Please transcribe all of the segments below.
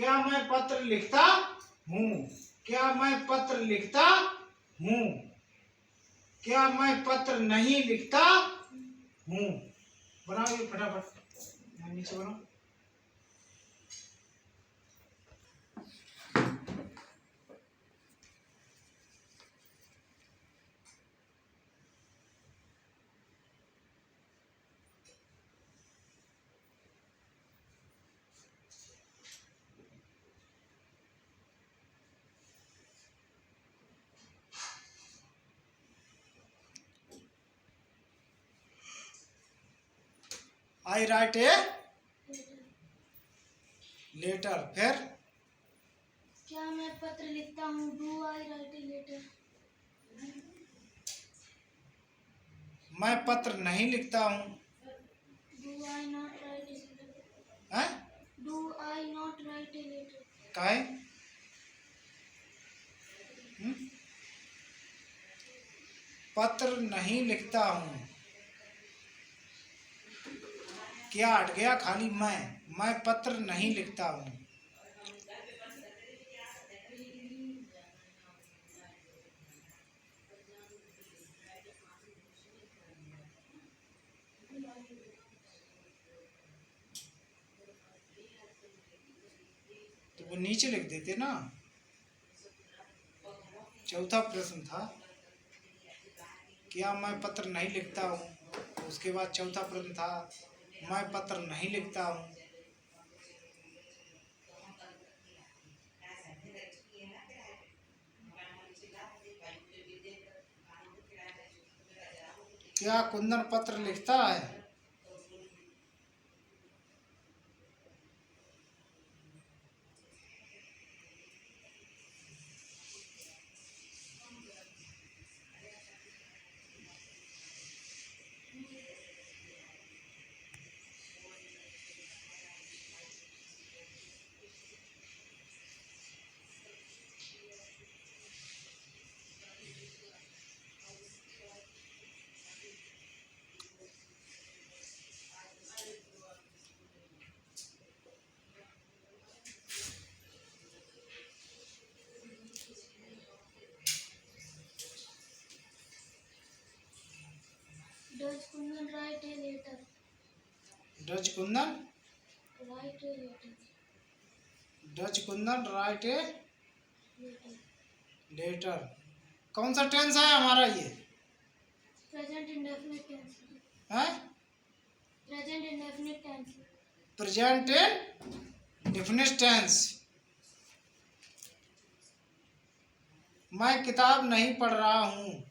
क्या मैं पत्र लिखता हूँ? क्या मैं पत्र लिखता हूँ? क्या मैं पत्र नहीं लिखता हूँ? बनाओ ये फटाफट, नीचे बनाओ। I write a letter. फिर क्या मैं पत्र लिखता हूँ? Do I write a letter? मैं पत्र नहीं लिखता हूँ। Do I not write a letter? हैं? Do I not write a letter? काहे? पत्र नहीं लिखता हूँ। क्या हट गया? खाली मैं पत्र नहीं लिखता हूँ। तो वो नीचे लिख देते ना। चौथा प्रश्न था क्या मैं पत्र नहीं लिखता हूँ, उसके बाद चौथा प्रश्न था मैं पत्र नहीं लिखता हूँ। क्या कुंदन पत्र लिखता है? Does Kundan write a letter? Does Kundan Write a letter. Does Kundan write a Letter. Letter. कौन सा टेंस है हमारा ये? Present indefinite tense. है Present indefinite tense. Present definite tense. मैं किताब नहीं पढ़ रहा हूँ।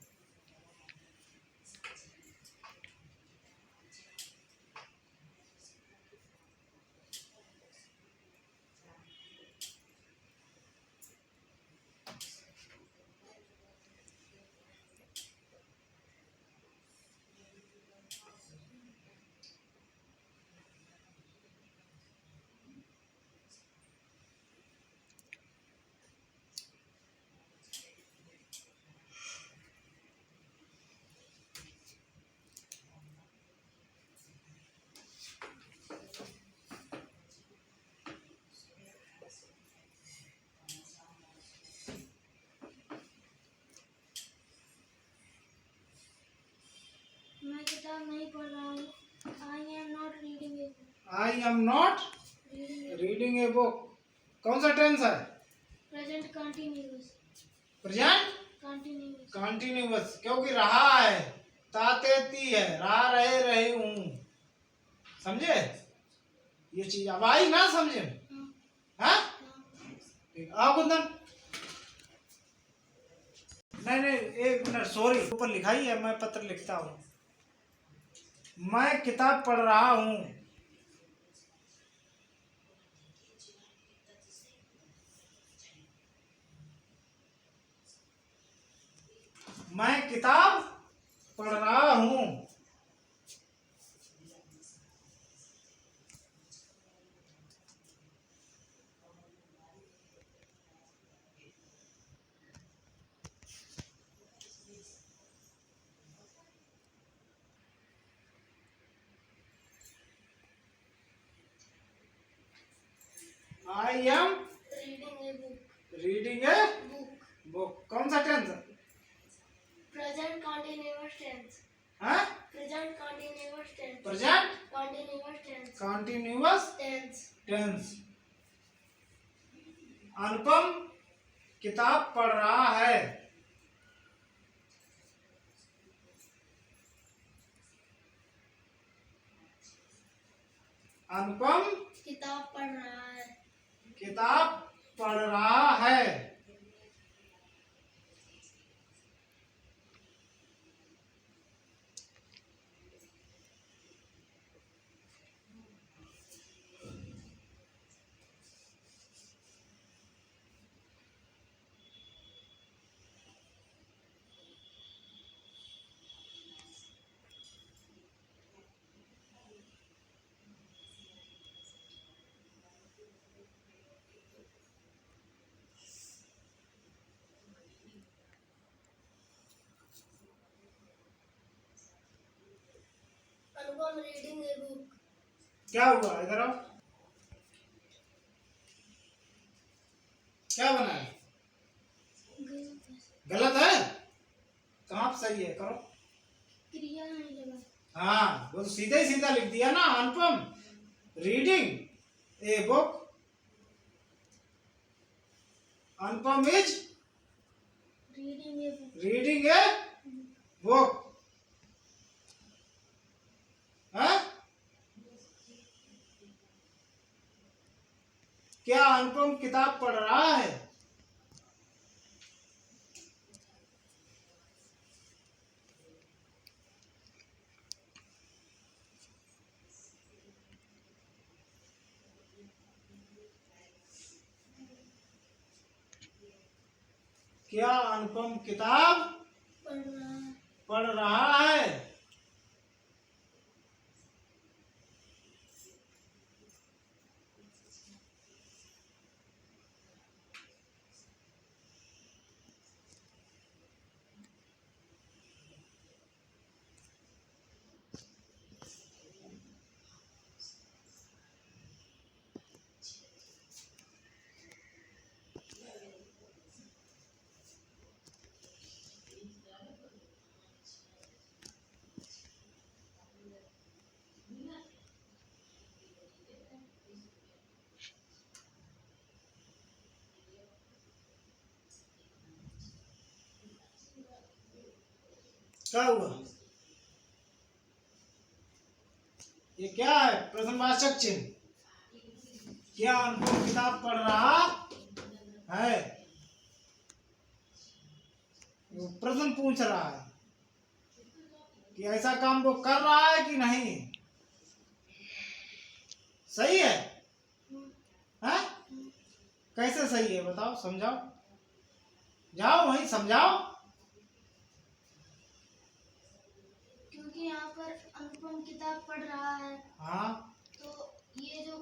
मैं किताब नहीं पढ़ रहा हूँ. I am not reading a book. I am not Reading a reading a book. कौन सा टेंस है? present continuous. Present Continuous. Continuous, क्योंकि रहा है, तातेती है, रहा रहे रही हूँ। समझे ये चीज? अब आई ना समझे? हाँ ठीक। आओ कुंदन। नहीं एक मिनट, सॉरी, ऊपर लिखा ही है मैं पत्र लिखता हूँ। मैं किताब पढ़ रहा हूँ। मैं किताब पढ़ रहा हूँ। I am reading a book. Reading a book. Book. कौन सा टेंस? Present continuous tense. है? Present continuous tense. Present continuous tense. Continuous tense. Tense. Anupam किताब पढ़ रहा है। अनुपम किताब पढ़ रहा है। किताब पढ़ रहा है। अनुपम रीडिंग ए बुक। क्या हुआ? इधर आओ। क्या बना है? गलत है? कहाँ पे सही है? करो। क्रिया नहीं लगा। हाँ, वो तो सीधा ही सीधा लिख दिया ना। Anupam reading a book. Anupam is reading a book. Reading a book. है? क्या अनुपम किताब पढ़ रहा है? क्या अनुपम किताब पढ़ रहा है? क्या हुआ? ये क्या है? प्रश्नवाचक चिन्ह। क्या अनुपम किताब पढ़ रहा है? वो प्रश्न पूछ रहा है कि ऐसा काम वो कर रहा है कि नहीं। सही है? हैं? कैसे सही है बताओ, समझाओ। जाओ वहीं समझाओ। क्योंकि यहाँ पर अनुपम किताब पढ़ रहा है। हाँ, तो ये जो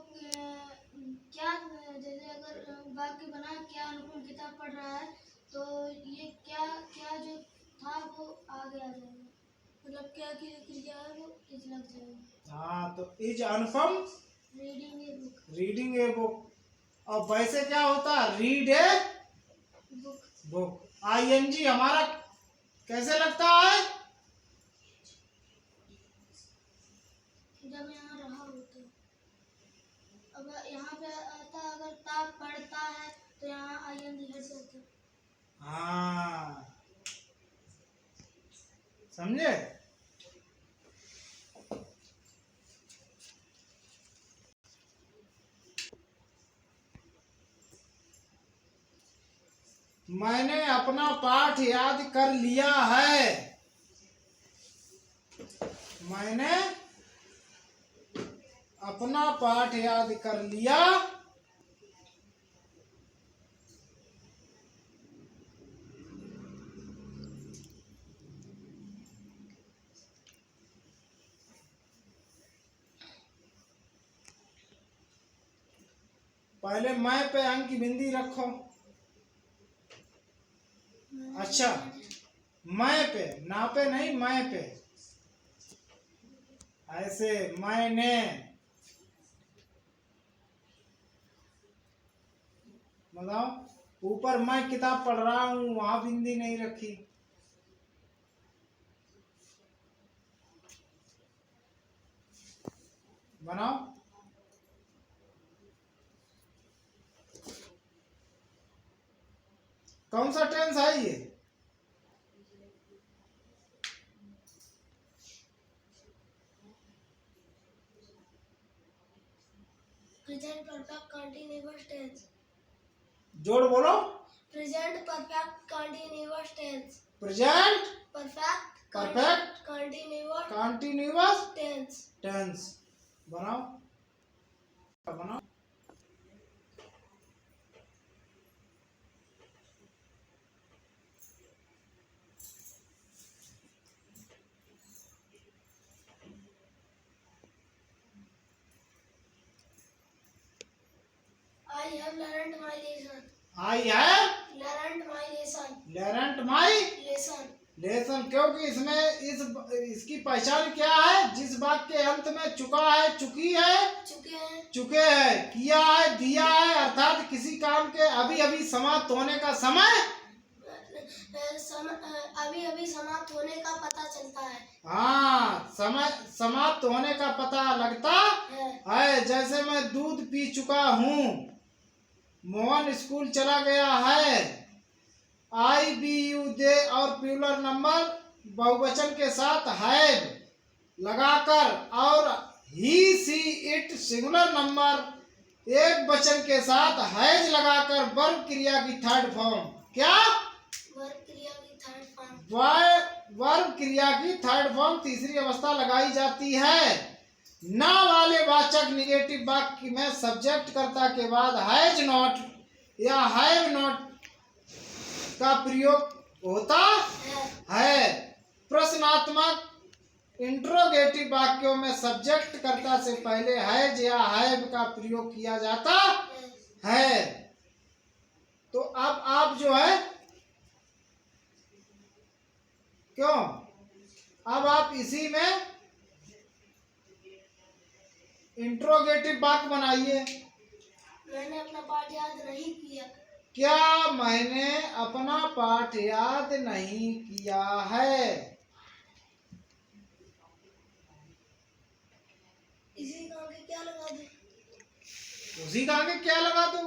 क्या, जैसे अगर वाक्य बना क्या अनुपम किताब पढ़ रहा है, तो ये क्या क्या जो था वो आगे आ जाएगा। मतलब क्या की क्रिया है वो इज लग जाएगा। हाँ, तो is Anupam reading a book. Reading a book. और वैसे क्या होता है? Read a book. Book. I N G हमारा कैसे लगता है? जब यहाँ रहा होता है। अब यहाँ पे आता अगर ता पढ़ता है तो यहाँ आईएनजी हट जाता है। हाँ, समझे? मैंने अपना पाठ याद कर लिया है। मैंने अपना पाठ याद कर लिया। पहले मैं पे अंक की बिंदी रखो। अच्छा, मैं पे, ना पे नहीं, मैं पे। ऐसे मैंने बताओ। ऊपर मैं किताब पढ़ रहा हूँ, वहां बिंदी नहीं रखी। बनाओ। कौन सा टेंस है ये? Present perfect continuous tense. जोड़ बोलो। Present perfect continuous tense. Present perfect continuous tense. Tense. बनाओ बनाओ। I have learned my lesson. आई है Learned my lesson. Learnt my Lesson. Lesson, क्योंकि इसमें इसकी पहचान क्या है? जिस वाक्य के अंत में चुका है, चुकी है, चुके हैं, किया है, दिया है, अर्थात किसी काम के अभी अभी समाप्त होने का समय, अभी अभी समाप्त होने का पता चलता है। हाँ, समय समाप्त होने का पता लगता है। जैसे मैं दूध पी चुका हूँ, मोहन स्कूल चला गया है। आई बी यू दे और प्लूरल नंबर बहुवचन के साथ हैव लगाकर, और ही सी इट सिंगुलर नंबर एक वचन के साथ हैज लगाकर वर्ब क्रिया की थर्ड फॉर्म। क्या? वर्ब क्रिया की थर्ड फॉर्म। वर्ब क्रिया की थर्ड फॉर्म तीसरी अवस्था लगाई जाती है। ना वाले वाचक निगेटिव वाक्य में सब्जेक्ट कर्ता के बाद हैज नॉट या हैव नॉट का प्रयोग होता है। प्रश्नात्मक इंट्रोगेटिव वाक्यों में सब्जेक्ट कर्ता से पहले हैज या हैव का प्रयोग किया जाता है। तो अब आप जो है, क्यों, अब आप इसी में इंट्रोगेटिव वाक्य बनाइए। मैंने अपना पाठ याद नहीं किया। क्या मैंने अपना पाठ याद नहीं किया है? इसी का आगे क्या लगा दूं? उसी का आगे क्या लगा दो?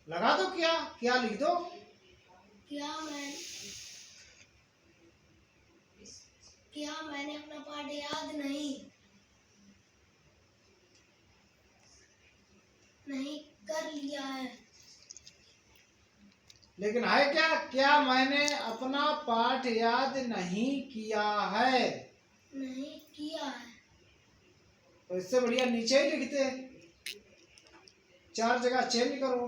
लगा दो क्या? क्या लिख दो? क्या मैंने अपना पाठ याद नहीं कर लिया है। लेकिन है क्या? क्या मैंने अपना पाठ याद नहीं किया है? नहीं किया है। तो इससे बढ़िया नीचे ही लिखते, 4 जगह चेंज करो।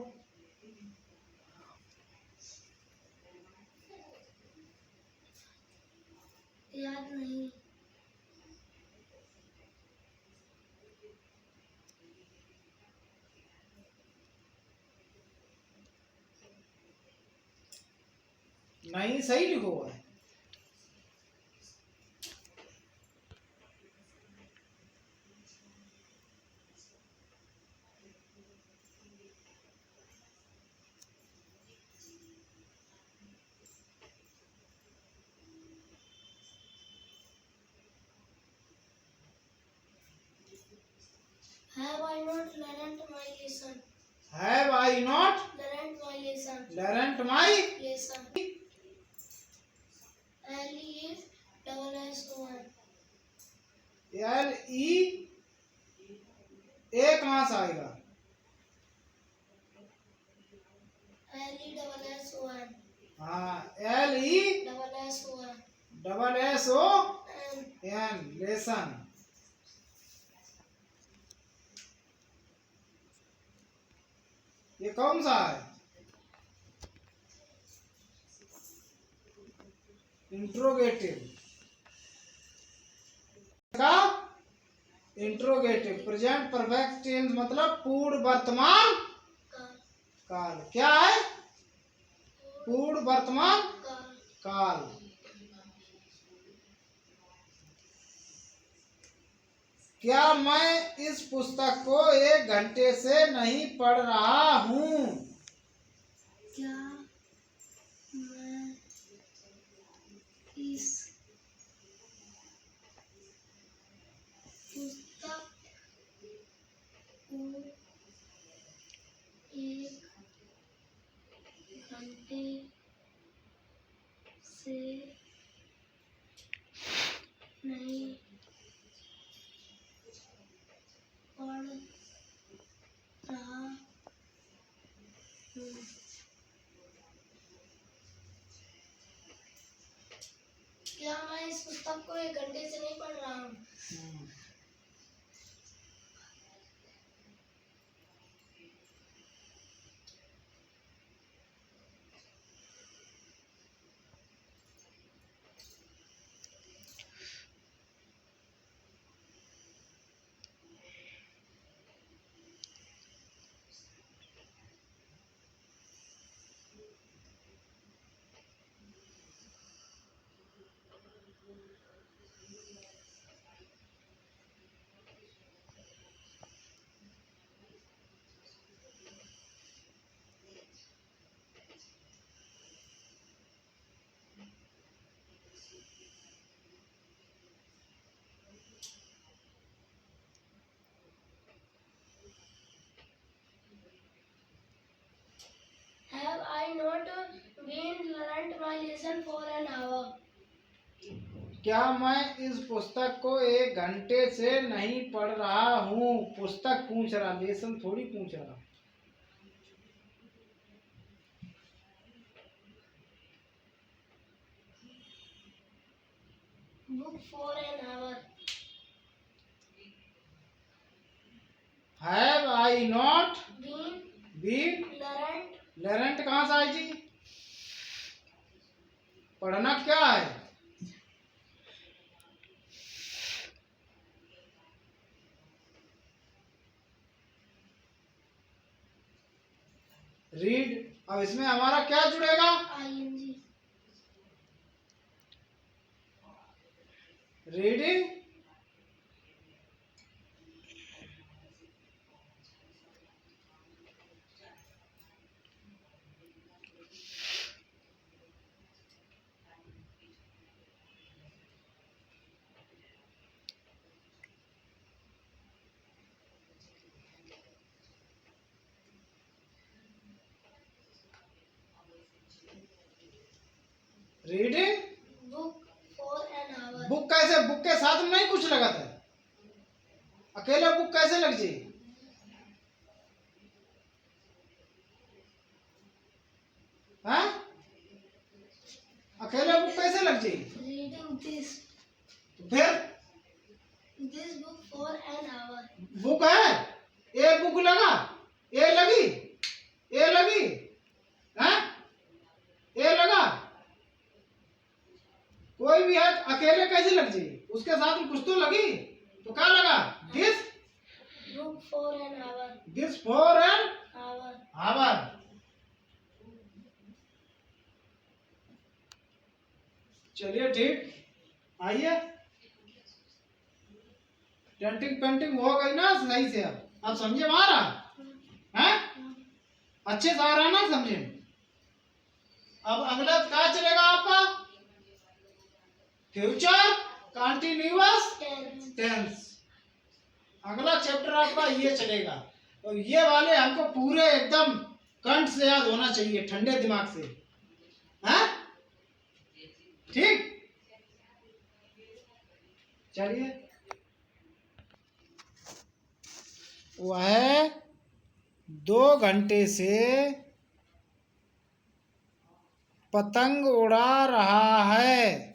याद नहीं। नहीं, सही लिखो है। Have I not learned my lesson? Have I not Learned my lesson. learnt my Lesson. L-E-S-S-O-N. L-E ए कहाँ से आएगा? L-E-S-S-O-N. हाँ, L-E-S-S-O-N लेसन। ये कौन सा है? इंट्रोगेटिव का इंट्रोगेटिव। प्रेजेंट परफेक्ट टेंस मतलब पूर्ण वर्तमान काल। क्या है? पूर्ण वर्तमान काल। क्या मैं इस पुस्तक को 1 घंटे से नहीं पढ़ रहा हूँ? नहीं पढ़ रहा हूँ। क्या मैं इस पुस्तक को 1 घंटे से नहीं पढ़ रहा हूँ? Have I not been learnt my lesson for an hour? क्या मैं इस पुस्तक को 1 घंटे से नहीं पढ़ रहा हूँ? पुस्तक पूछ रहा, लेसन थोड़ी पूछ रहा। Book for an hour. Have I not Been been learnt learnt कहाँ से आई जी? पढ़ना क्या है? रीड। अब इसमें हमारा क्या जुड़ेगा? ing. Reading. Reading. Book for an hour. Book कैसे? बुक के साथ में नहीं कुछ लगा था, अकेले बुक कैसे लग जी? हाँ, अकेले बुक कैसे लग जी? Reading this फिर book for an hour. Book है, ए बुक लगा, ए लगी, ए लगी, हाँ, ए लगा, कोई भी है अकेले कैसे लग जी? उसके साथ में कुछ तो लगी, तो क्या लगा? This Book for an hour. This for an Hour. Hour. चलिए ठीक, आइए। डेंटिंग पेंटिंग हो गई ना सही से? अब समझे मारा है? अच्छे से आ रहा है ना समझे? अब अगला क्या चलेगा आपका? Future continuous Tense. टेंस। अगला चैप्टर आपका ये चलेगा, और ये वाले हमको पूरे एकदम कंठ से याद होना चाहिए, ठंडे दिमाग से, हैं? ठीक, चलिए। वह 2 घंटे से पतंग उड़ा रहा है।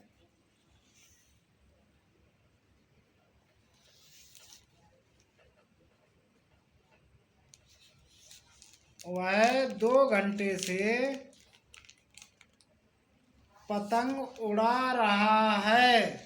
वह 2 घंटे से पतंग उड़ा रहा है।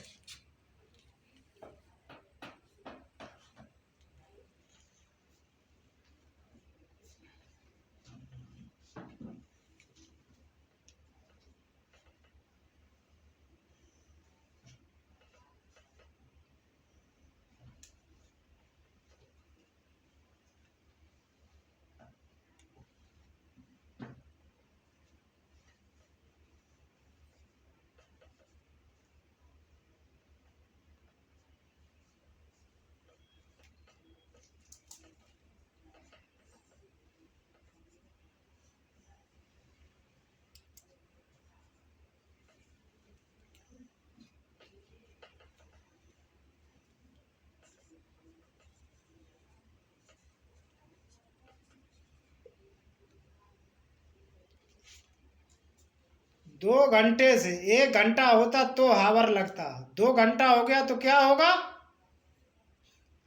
2 घंटे से, 1 घंटा होता तो हावर लगता, 2 घंटा हो गया तो क्या होगा?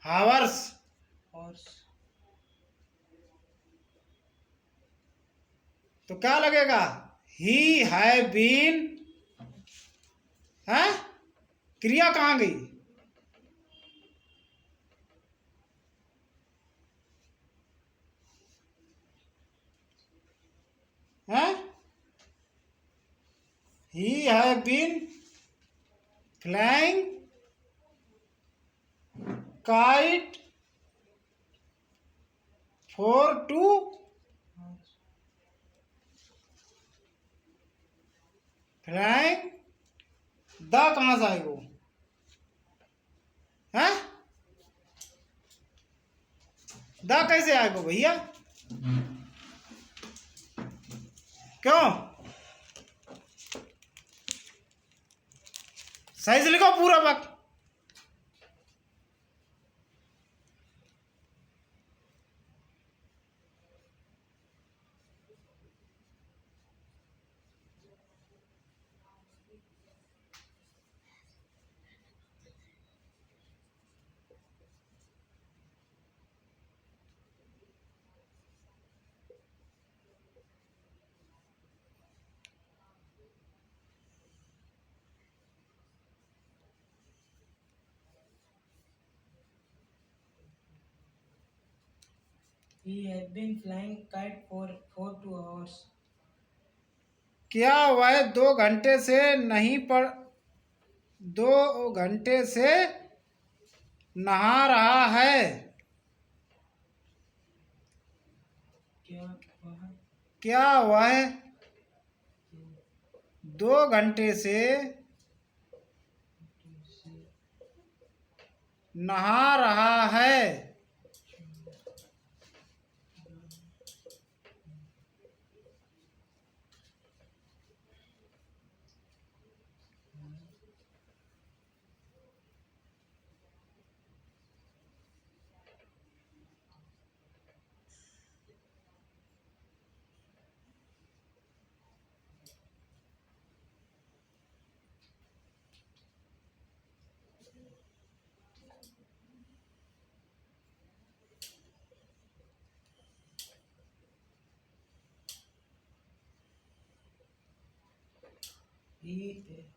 हावर्स। हॉर्स। तो क्या लगेगा? ही हैव बीन, है क्रिया कहाँ गई? है he have been flying kite for 2, flying the कहाँ से आएगा? हैं द कैसे आएगा भैया? क्यों? सही से लिखो पूरा वक्त। He had been flying kite for 2 hours. क्या वह 2 घंटे से नहीं पढ़ 2 घंटे से नहा रहा है? क्या वह 2 घंटे से नहा रहा है?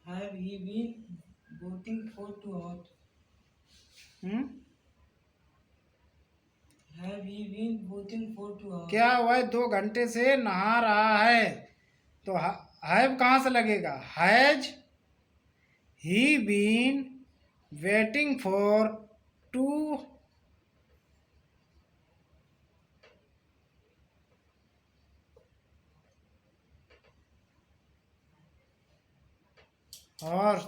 Have he been boating for 2 hours? Have he been boating for 2 hours? क्या वह 2 घंटे से नहा रहा है? तो हैव कहाँ से लगेगा? Has he been waiting for 2 और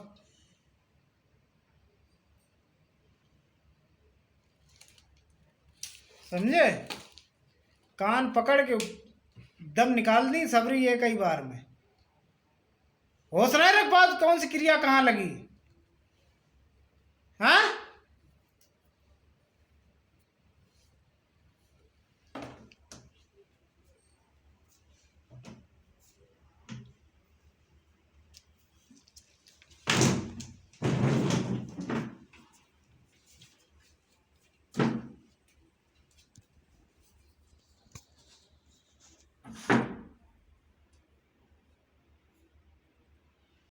समझे? कान पकड़ के दम निकाल दी सबरी एक ही बार में। होश नहीं रख बात कौन सी क्रिया कहाँ लगी।